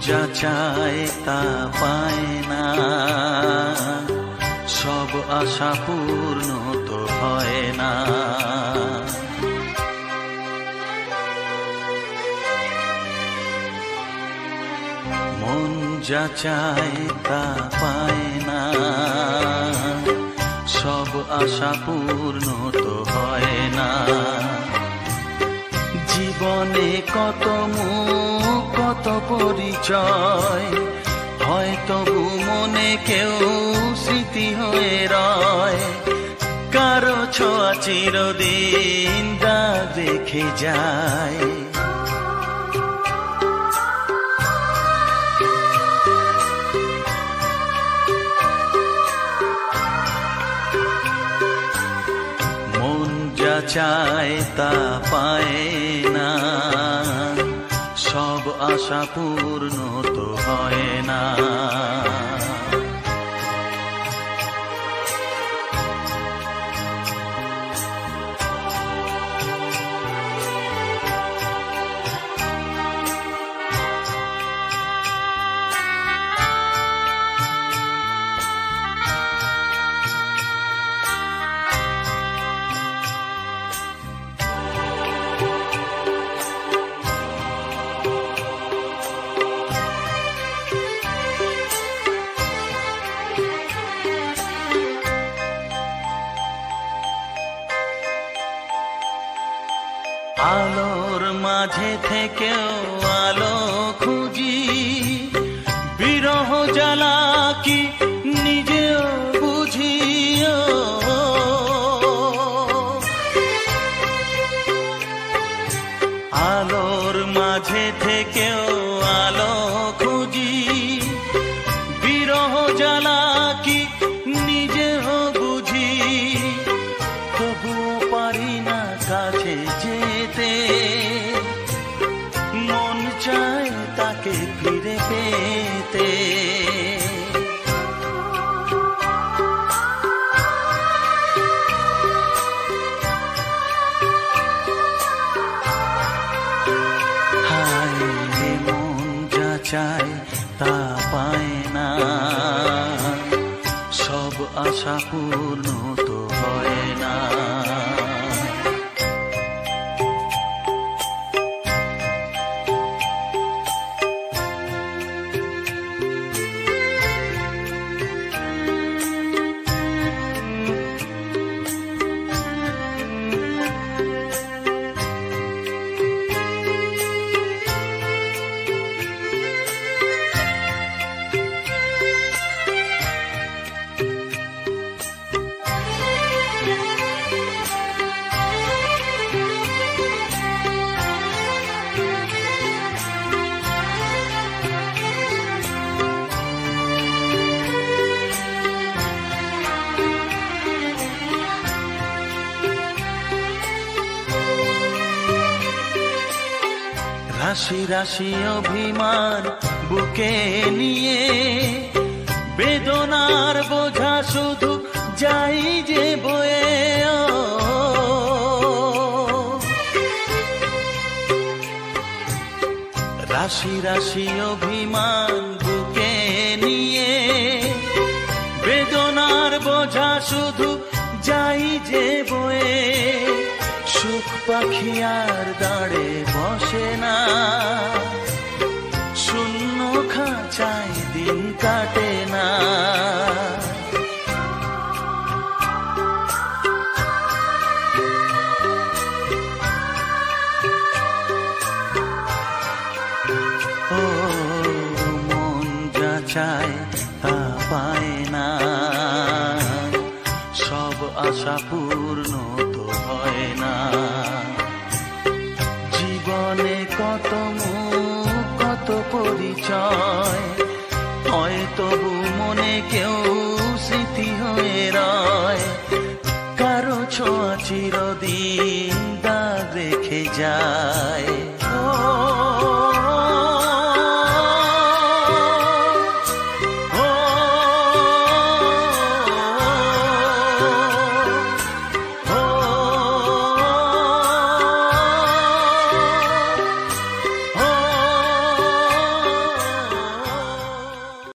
যা চায় তা পায় না, সব আশা পূর্ণ তো হয় না। মন যা চায় তা পায় না, সব আশা পূর্ণ তো হয় না। জীবনে কত মুখ কত পরিচয়, হয়তো মনে কেউ স্মৃতি হয়ে রয়। কারো ছোঁয়া চিরদিন দাগ রেখে যায়। মন যা চায় তা পায় না, সব আশা পূর্ণ তো হয় না। আলোর মাঝে থেকেও আলো খুঁজি, বিরহ জ্বালা কি নিজেও বুঝি। আলোর মাঝে থেকেও আলো খুঁজি, বিরহ জ্বালা কি নিজেও বুঝি। তবুও পারি না কাছে যেতে, মন চায় তাকে ফিরে পেতে। হায় মন যা চায় তা পায় না, সব আশা পূর্ণ তো হয় না। রাশি রাশি অভিমান বুকে নিয়ে, বেদনার বোঝা শুধু যাই যে বয়ে। রাশি রাশি অভিমান বুকে নিয়ে, বেদনার বোঝা শুধু যাই যে বয়ে। সুখ পাখি আর দাঁড়ে বসে না, শূন্য খাঁচায় দিন কাটে না। ও মন যা চায় তা পায় না, সব আশা পূর্ণ তো হয় না। জীবনে কত মুখ কত পরিচয়, হয়তো মনে কেউ স্মৃতি হয়ে রয়। কারো ছোঁয়া চিরদিন দাগ রেখে যায়।